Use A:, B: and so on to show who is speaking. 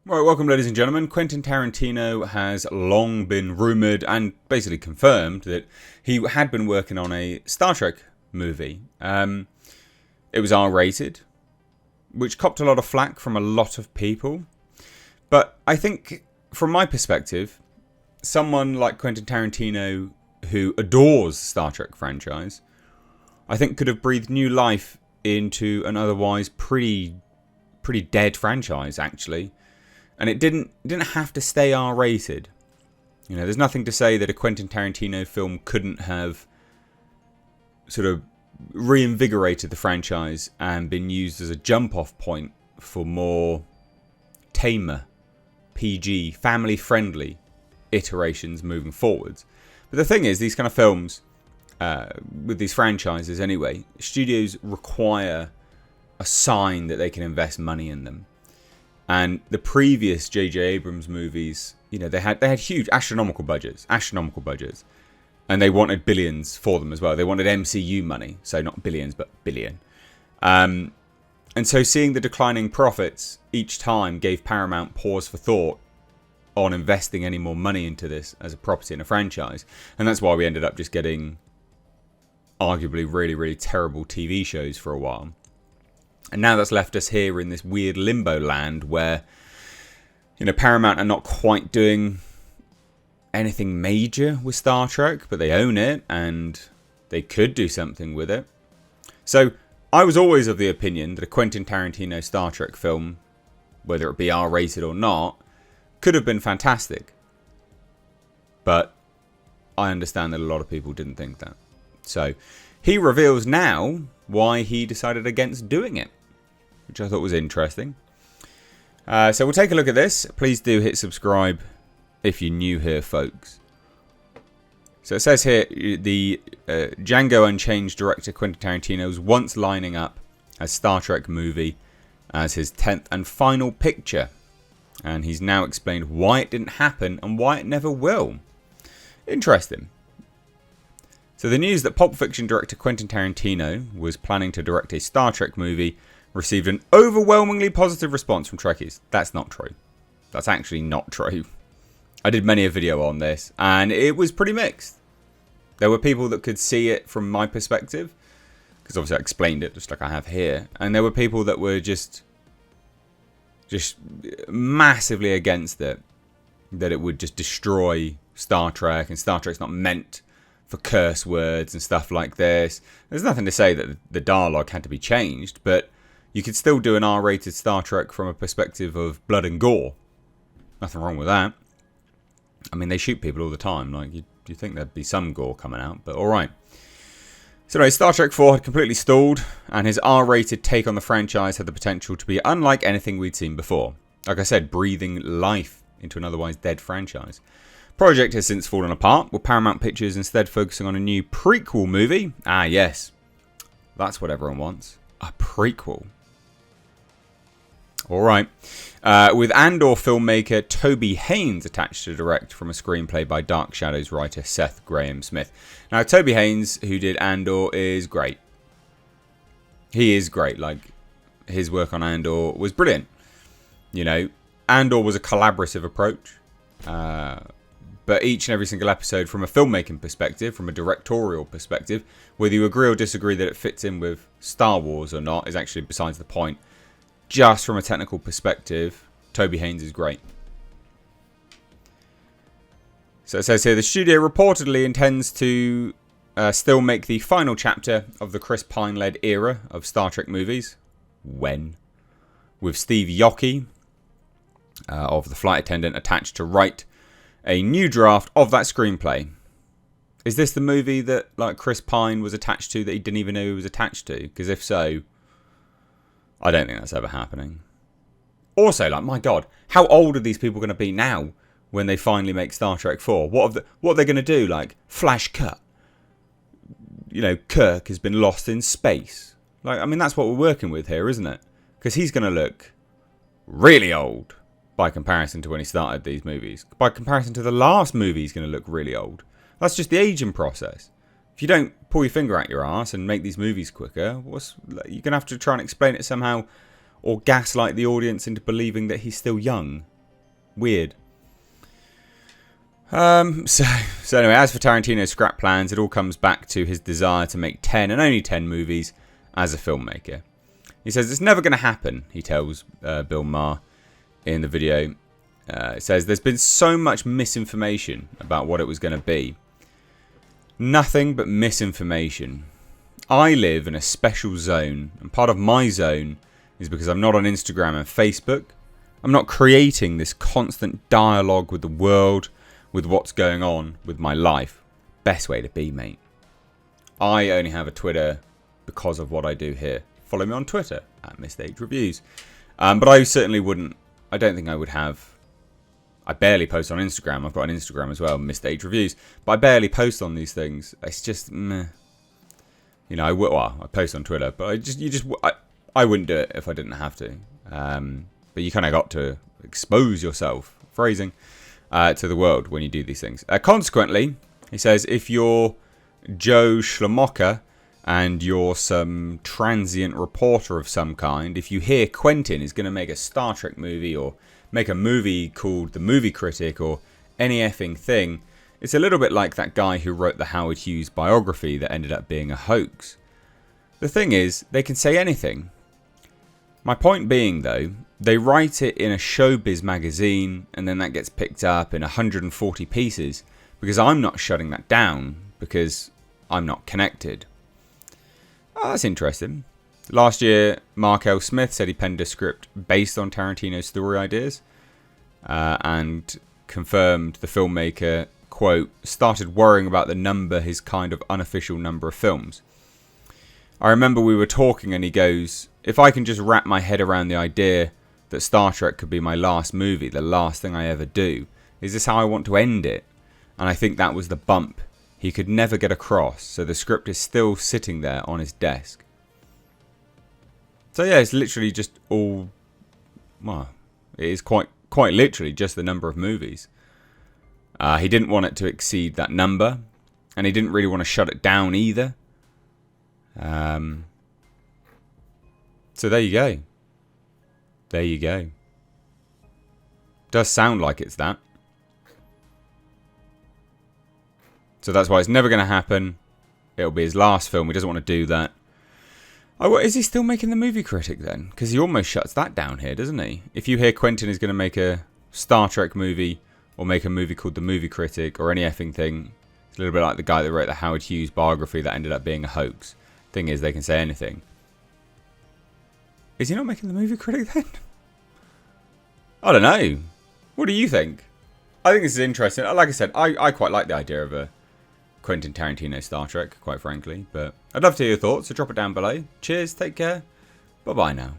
A: Right, welcome ladies and gentlemen. Quentin Tarantino has long been rumoured and basically confirmed that he had been working on a Star Trek movie. It was R-rated, which copped a lot of flack from a lot of people. But I think, from my perspective, someone like Quentin Tarantino, who adores the Star Trek franchise, I think could have breathed new life into an otherwise pretty dead franchise, actually. And it didn't have to stay R-rated. You know, there's nothing to say that a Quentin Tarantino film couldn't have sort of reinvigorated the franchise and been used as a jump-off point for more tamer, PG, family-friendly iterations moving forwards. But the thing is, these kind of films, with these franchises anyway, studios require a sign that they can invest money in them. And the previous J.J. Abrams movies, you know, they had huge astronomical budgets, and they wanted billions for them as well. They wanted MCU money, so not billions, but billion. And so seeing the declining profits each time gave Paramount pause for thought on investing any more money into this as a property and a franchise. And that's why we ended up just getting arguably really terrible TV shows for a while. And now that's left us here in this weird limbo land where, you know, Paramount are not quite doing anything major with Star Trek, but they own it and they could do something with it. So I was always of the opinion that a Quentin Tarantino Star Trek film, whether it be R-rated or not, could have been fantastic. But I understand that a lot of people didn't think that. So he reveals now why he decided against doing it, which I thought was interesting. So we'll take a look at this. Please do hit subscribe if you're new here, folks. So it says here, the Django Unchained director Quentin Tarantino was once lining up a Star Trek movie as his 10th and final picture. And he's now explained why it didn't happen and why it never will. Interesting. So the news that Pulp Fiction director Quentin Tarantino was planning to direct a Star Trek movie received an overwhelmingly positive response from Trekkies. That's not true. That's actually not true. I did many a video on this, and it was pretty mixed. There were people that could see it from my perspective, because obviously I explained it just like I have here, and there were people that were just massively against it, that it would just destroy Star Trek, and Star Trek's not meant for curse words and stuff like this. There's nothing to say that the dialogue had to be changed, but you could still do an R-rated Star Trek from a perspective of blood and gore. Nothing wrong with that. I mean, they shoot people all the time. Like, you'd think there'd be some gore coming out, but alright. So anyway, Star Trek 4 had completely stalled, and his R-rated take on the franchise had the potential to be unlike anything we'd seen before. Like I said, breathing life into an otherwise dead franchise. Project has since fallen apart, with Paramount Pictures instead focusing on a new prequel movie. Ah, yes. That's what everyone wants. A prequel. Alright. With Andor filmmaker Toby Haynes attached to direct from a screenplay by Dark Shadows writer Seth Grahame-Smith. Now, Toby Haynes, who did Andor, is great. He is great. Like, his work on Andor was brilliant. You know, Andor was a collaborative approach. But each and every single episode, from a filmmaking perspective, from a directorial perspective, whether you agree or disagree that it fits in with Star Wars or not is actually besides the point. Just from a technical perspective, Toby Haynes is great. So it says here, the studio reportedly intends to still make the final chapter of the Chris Pine-led era of Star Trek movies. When? With Steve Yockey of The Flight Attendant attached to write a new draft of that screenplay. Is this the movie that like Chris Pine was attached to that he didn't even know he was attached to? Because if so, I don't think that's ever happening. Also, like, my God, how old are these people going to be now when they finally make Star Trek 4? What are they going to do? Like, flash cut. You know, Kirk has been lost in space. Like, I mean, that's what we're working with here, isn't it? Because he's going to look really old by comparison to when he started these movies. By comparison to the last movie, he's going to look really old. That's just the aging process. If you don't pull your finger out your ass and make these movies quicker, you're going to have to try and explain it somehow or gaslight the audience into believing that he's still young Weird. So anyway, as for Tarantino's scrap plans, it all comes back to his desire to make 10 and only 10 movies as a filmmaker. He says it's never going to happen, he tells Bill Maher in the video. It says there's been so much misinformation about what it was going to be. Nothing but misinformation. I live in a special zone, and part of my zone is because I'm not on Instagram and Facebook. I'm not creating this constant dialogue with the world, with what's going on with my life. Best way to be, mate. I only have a Twitter because of what I do here. Follow me on Twitter at Missed Reviews. But I certainly wouldn't. I don't think I would have. I barely post on Instagram. I've got an Instagram as well, Missed Reviews. But I barely post on these things. It's just meh. You know, I post on Twitter, but I wouldn't do it if I didn't have to. But you kind of got to expose yourself, phrasing, to the world when you do these things. Consequently, he says, if you're Joe Schlemocker and you're some transient reporter of some kind, if you hear Quentin is going to make a Star Trek movie or make a movie called The Movie Critic or any effing thing, it's a little bit like that guy who wrote the Howard Hughes biography that ended up being a hoax. The thing is, they can say anything. My point being, though, they write it in a showbiz magazine and then that gets picked up in 140 pieces because I'm not shutting that down because I'm not connected. Oh, that's interesting. Last year, Mark L. Smith said he penned a script based on Tarantino's story ideas and confirmed the filmmaker, quote, started worrying about the number, his kind of unofficial number of films. I remember we were talking and he goes, if I can just wrap my head around the idea that Star Trek could be my last movie, the last thing I ever do, is this how I want to end it? And I think that was the bump he could never get across, so the script is still sitting there on his desk. So yeah, it's literally just all, well, it is quite literally just the number of movies. He didn't want it to exceed that number, and he didn't really want to shut it down either. So there you go. There you go. Does sound like it's that. So that's why it's never going to happen. It'll be his last film. He doesn't want to do that. Oh, is he still making The Movie Critic then? Because he almost shuts that down here, doesn't he? If you hear Quentin is going to make a Star Trek movie or make a movie called The Movie Critic or any effing thing, it's a little bit like the guy that wrote the Howard Hughes biography that ended up being a hoax. Thing is, they can say anything. Is he not making The Movie Critic then? I don't know. What do you think? I think this is interesting. Like I said, I quite like the idea of a Quentin Tarantino Star Trek, quite frankly. But I'd love to hear your thoughts, so drop it down below. Cheers, take care. Bye-bye now.